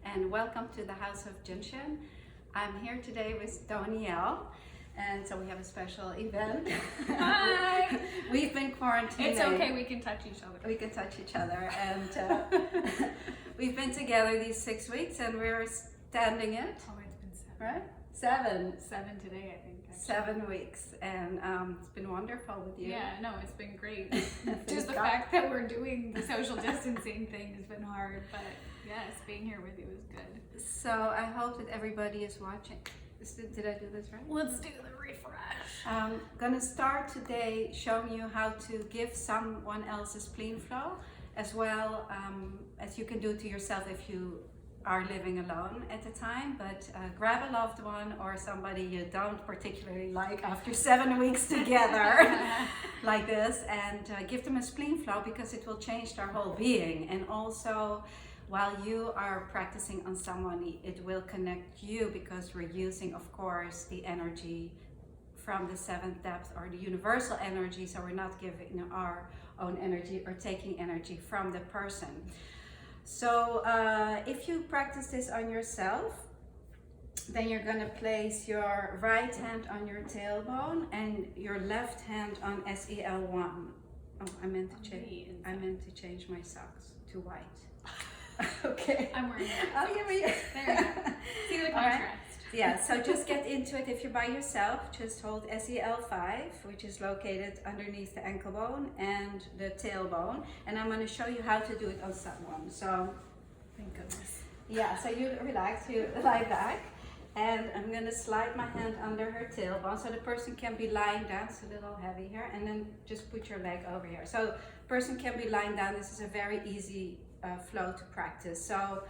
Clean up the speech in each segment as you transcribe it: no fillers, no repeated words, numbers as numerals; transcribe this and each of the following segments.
and welcome to the House of Jin Shin. I'm here today with Danielle, and so we have a special event. Hi! We've been quarantining. It's okay, we can touch each other. We can touch each other, and we've been together these 6 weeks, and we're standing it. Oh, it's been 7. Right? 7. 7 today, I think. Actually. 7 weeks, and it's been wonderful with you. Yeah, no, it's been great. Just the fact that we're doing the social distancing thing has been hard, but yes, being here with you is good. So I hope that everybody is watching. Did I do this right? Let's do the refresh. I'm gonna start today showing you how to give someone else a spleen flow, as well as you can do to yourself if you are living alone at the time. But grab a loved one or somebody you don't particularly like after 7 weeks together like this, and give them a spleen flow, because it will change their whole being. And also, while you are practicing on someone, it will connect you, because we're using, of course, the energy from the 7th depth, or the universal energy. So we're not giving our own energy or taking energy from the person. So if you practice this on yourself, then you're going to place your right hand on your tailbone and your left hand on SEL1. Oh, I meant to change my socks to white. Okay. I'm wearing it. Oh, yeah, There you go. See the contrast. Yeah, so just get into it. If you're by yourself, just hold SEL5, which is located underneath the ankle bone and the tailbone. And I'm going to show you how to do it on someone. So, Thank goodness. yeah, so you relax, you lie back. And I'm going to slide my hand under her tailbone, so the person can be lying down. It's a little heavy here. And then just put your leg over here. So person can be lying down. This is a very easy flow to practice. So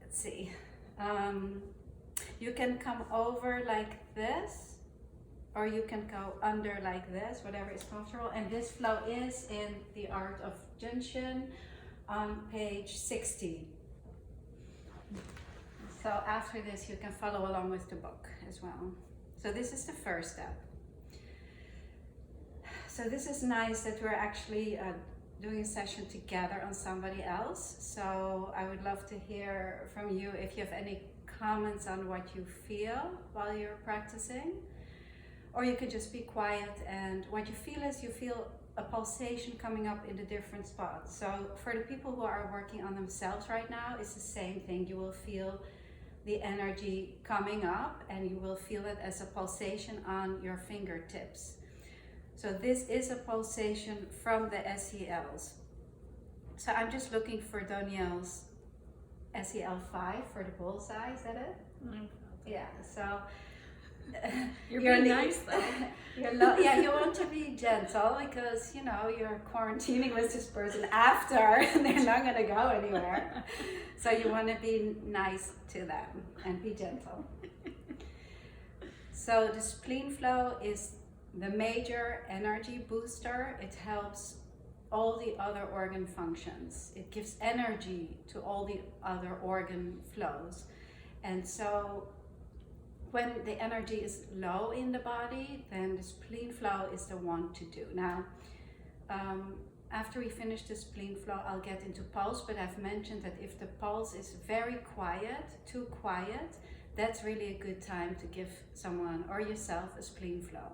let's see. You can come over like this, or you can go under like this, whatever is comfortable. And this flow is in the Art of Jin Shin on page 60. So after this, you can follow along with the book as well. So this is the first step. So this is nice that we're actually doing a session together on somebody else. So I would love to hear from you if you have any comments on what you feel while you're practicing. Or you could just be quiet, and what you feel is you feel a pulsation coming up in the different spots. So for the people who are working on themselves right now, it's the same thing. You will feel the energy coming up, and you will feel it as a pulsation on your fingertips. So this is a pulsation from the SELs. So I'm just looking for Danielle's SEL5 for the bullseye, is that it? Mm-hmm. Yeah, so You're being nice though. Yeah, you want to be gentle, because you know you're quarantining with this person after and they're not going to go anywhere. So you want to be nice to them and be gentle. So the spleen flow is the major energy booster. It helps all the other organ functions. It gives energy to all the other organ flows. And so when the energy is low in the body, then the spleen flow is the one to do. Now, after we finish the spleen flow, I'll get into pulse, but I've mentioned that if the pulse is very quiet, too quiet, that's really a good time to give someone or yourself a spleen flow.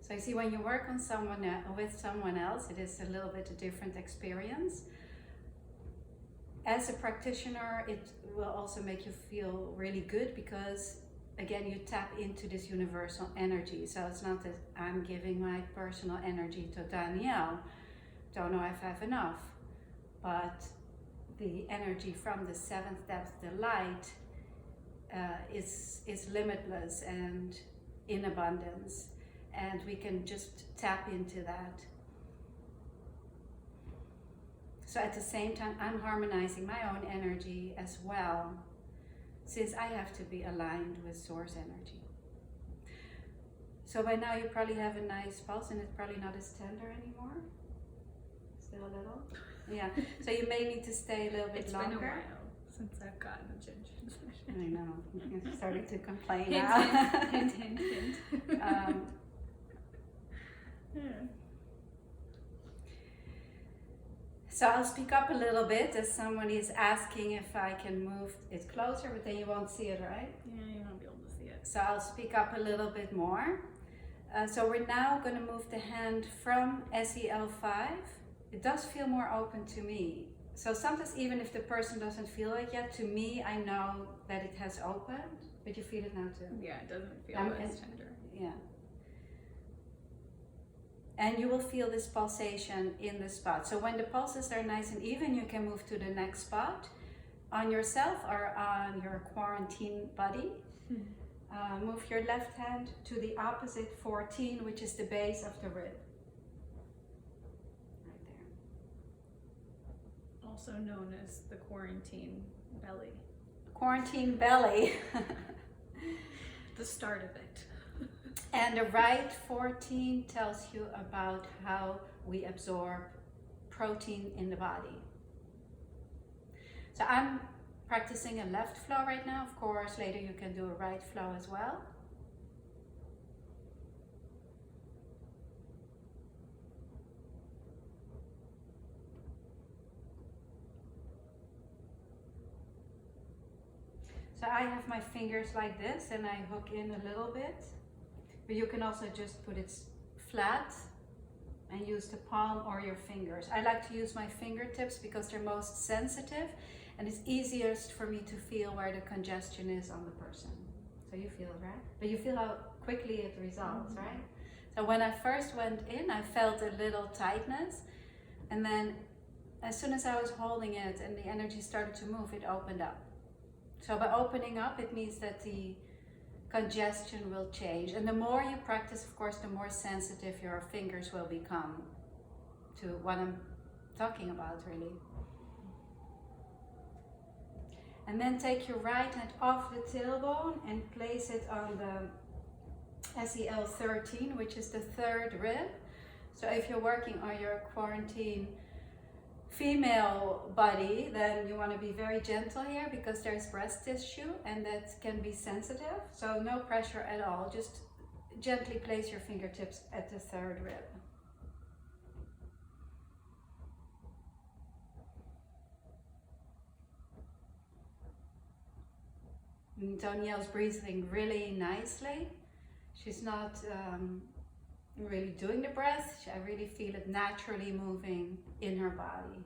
So you see, when you work on someone with someone else, it is a little bit a different experience. As a practitioner, it will also make you feel really good, because again, you tap into this universal energy. So it's not that I'm giving my personal energy to Danielle, don't know if I have enough, but the energy from the 7th depth, the light, is limitless and in abundance, and we can just tap into that. So at the same time, I'm harmonizing my own energy as well, since I have to be aligned with source energy. So by now you probably have a nice pulse, and it's probably not as tender anymore. Still a little? Yeah. So you may need to stay a little bit longer. It's been a while since I've gotten a Jin Shin session. I know. You're starting to complain hint, now. hint, hint, hint. So I'll speak up a little bit as somebody is asking if I can move it closer, but then you won't see it, right? Yeah, you won't be able to see it. So I'll speak up a little bit more. So we're now going to move the hand from SEL5. It does feel more open to me. So sometimes even if the person doesn't feel it yet, to me, I know that it has opened, but you feel it now too. Yeah, it doesn't feel as tender. Yeah. And you will feel this pulsation in the spot. So when the pulses are nice and even, you can move to the next spot on yourself or on your quarantine buddy. Move your left hand to the opposite 14, which is the base of the rib. Right there. Also known as the quarantine belly. Quarantine belly. The start of it. And the right 14 tells you about how we absorb protein in the body. So I'm practicing a left flow right now. Of course, later you can do a right flow as well. So I have my fingers like this and I hook in a little bit. But you can also just put it flat and use the palm or your fingers. I like to use my fingertips because they're most sensitive and it's easiest for me to feel where the congestion is on the person. So you feel it, right? But you feel how quickly it resolves, right? So when I first went in, I felt a little tightness, and then as soon as I was holding it and the energy started to move, it opened up. So by opening up, it means that the congestion will change. And the more you practice, of course, the more sensitive your fingers will become to what I'm talking about, really. And then take your right hand off the tailbone and place it on the SEL13, which is the third rib. So if you're working on your quarantine female body, then you want to be very gentle here because there's breast tissue and that can be sensitive. So no pressure at all. Just gently place your fingertips at the third rib. And Danielle's breathing really nicely. She's not really doing the breath. I really feel it naturally moving in her body.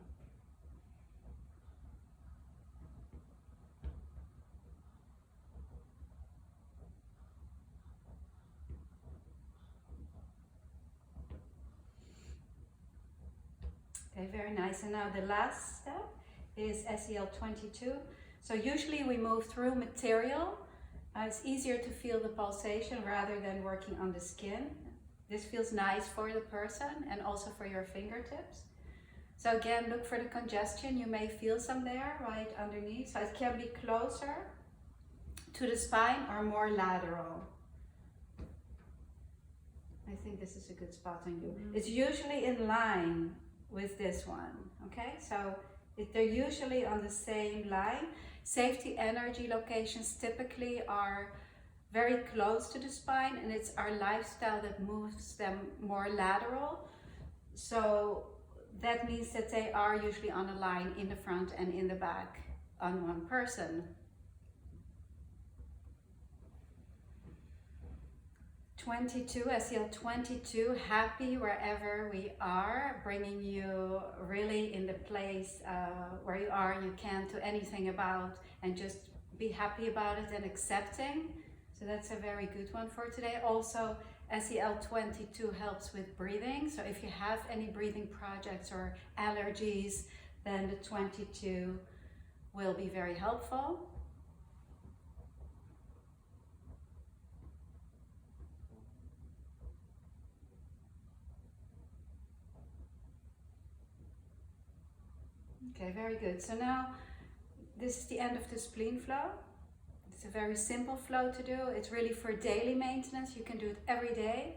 Okay, very nice. And now the last step is SEL22. So usually we move through material. It's easier to feel the pulsation rather than working on the skin. This feels nice for the person and also for your fingertips. So again, look for the congestion. You may feel some there right underneath. So it can be closer to the spine or more lateral. I think this is a good spot on you. It's usually in line with this one, okay? So they're usually on the same line. Safety energy locations typically are very close to the spine, and it's our lifestyle that moves them more lateral. So that means that they are usually on a line in the front and in the back on one person. 22, SEL 22, happy wherever we are, bringing you really in the place where you are, you can't do anything about, and just be happy about it and accepting. So that's a very good one for today. Also, SEL 22 helps with breathing. So if you have any breathing projects or allergies, then the 22 will be very helpful. Okay, very good. So now this is the end of the spleen flow. It's a very simple flow to do. It's really for daily maintenance. You can do it every day.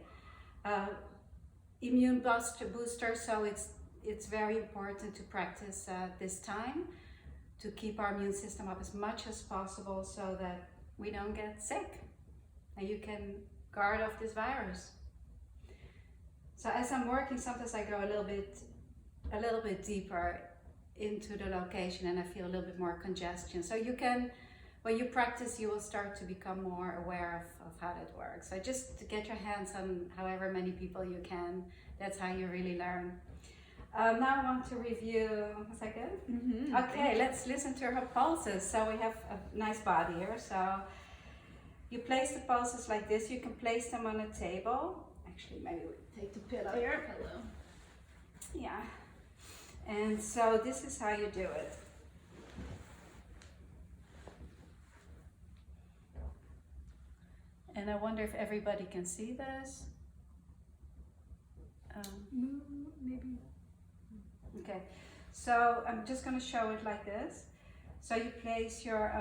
Immune booster, so it's very important to practice this time to keep our immune system up as much as possible so that we don't get sick and you can guard off this virus. So as I'm working, sometimes I go a little bit deeper into the location and I feel a little bit more congestion. So you can, when you practice, you will start to become more aware of how that works. So just to get your hands on however many people you can, that's how you really learn. Now I want to review, a second. Mm-hmm. Okay, let's listen to her pulses. So we have a nice body here. So you place the pulses like this. You can place them on a table. Actually, maybe we take the pillow here. Hello. Yeah. And so this is how you do it. And I wonder if everybody can see this. Maybe. Okay, so I'm just going to show it like this. So you place your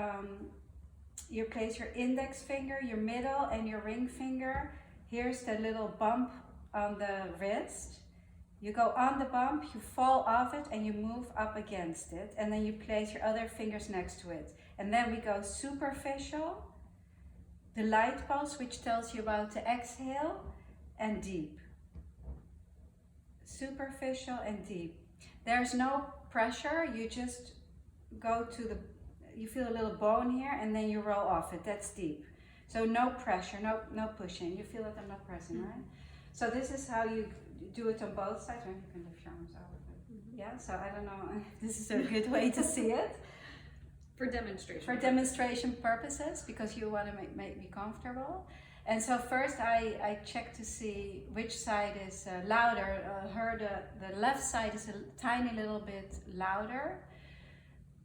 index finger, your middle, and your ring finger. Here's the little bump on the wrist. You go on the bump, you fall off it, and you move up against it, and then you place your other fingers next to it. And then we go superficial, the light pulse, which tells you about the exhale, and deep. Superficial and deep. There's no pressure, you just go to the, you feel a little bone here, and then you roll off it, that's deep. So no pressure, no pushing. You feel that I'm not pressing, right? So this is how you do it on both sides. Or you can lift your arms out. Yeah, so I don't know if this is a good way to see it. For demonstration. For demonstration purposes, because you want to make me comfortable. And so first I check to see which side is louder. The left side is a tiny little bit louder,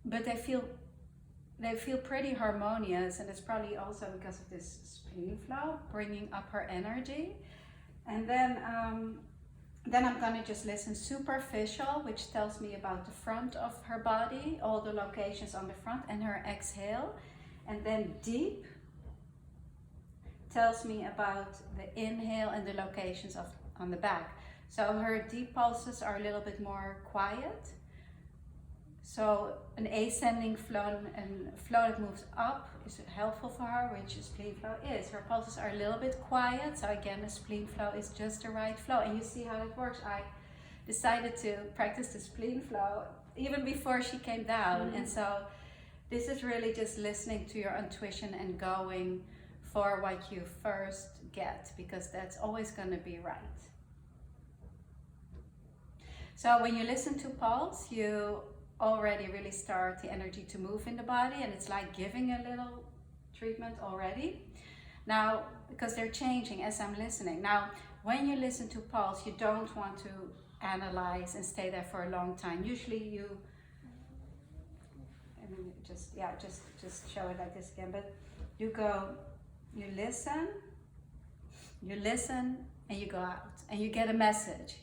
but they feel pretty harmonious, and it's probably also because of this spleen flow, bringing up her energy. And then I'm gonna just listen superficial, which tells me about the front of her body, all the locations on the front, and her exhale. And then deep tells me about the inhale and the locations on the back. So her deep pulses are a little bit more quiet. So an ascending flow and flow that moves up is helpful for her, which a spleen flow is. Her pulses are a little bit quiet, so again, the spleen flow is just the right flow. And you see how it works. I decided to practice the spleen flow even before she came down. And so this is really just listening to your intuition and going for what you first get, because that's always going to be right. So when you listen to pulse, you already really start the energy to move in the body, and it's like giving a little treatment already. Now, because they're changing as I'm listening. Now, when you listen to pulse, you don't want to analyze and stay there for a long time. Usually you, I mean, just show it like this again, but you go, you listen, and you go out, and you get a message.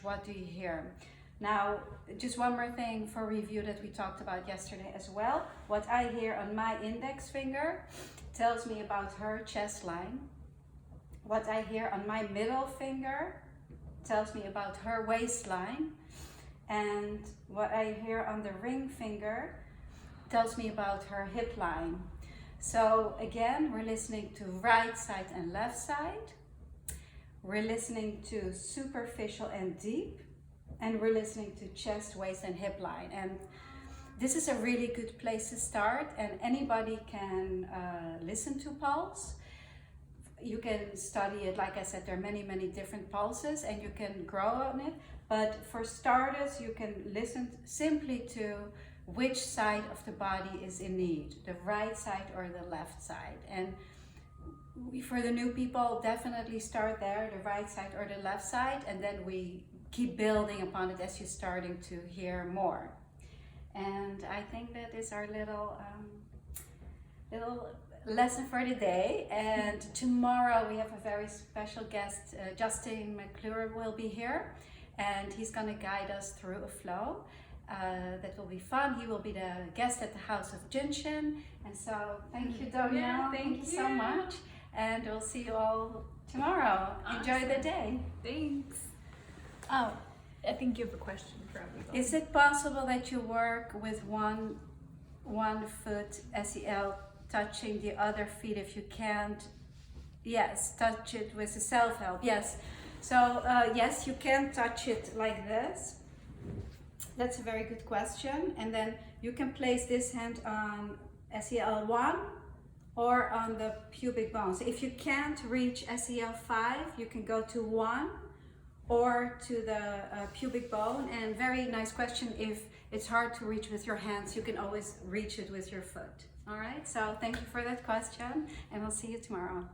What do you hear? Now, just one more thing for review that we talked about yesterday as well. What I hear on my index finger tells me about her chest line. What I hear on my middle finger tells me about her waistline. And what I hear on the ring finger tells me about her hip line. So again, we're listening to right side and left side. We're listening to superficial and deep. And we're listening to chest, waist, and hip line. And this is a really good place to start. And anybody can listen to pulse. You can study it. Like I said, there are many, many different pulses, and you can grow on it. But for starters, you can listen simply to which side of the body is in need, the right side or the left side. And for the new people, definitely start there, the right side or the left side, and then we keep building upon it as you're starting to hear more. And I think that is our little lesson for the day. And tomorrow we have a very special guest. Justin McClure will be here, and he's going to guide us through a flow. That will be fun. He will be the guest at the House of Jin Shin. And so thank you, Danielle. Yeah, thank you so much. And we'll see you all tomorrow. Awesome. Enjoy the day. Thanks. Oh, I think you have a question for everybody. Is it possible that you work with one foot SEL touching the other feet if you can't? Yes, touch it with the self-help. Yes. So yes, you can touch it like this. That's a very good question. And then you can place this hand on SEL1 or on the pubic bones. If you can't reach SEL5, you can go to 1 or to the pubic bone. And very nice question, if it's hard to reach with your hands, you can always reach it with your foot. All right, so thank you for that question, and I'll see you tomorrow.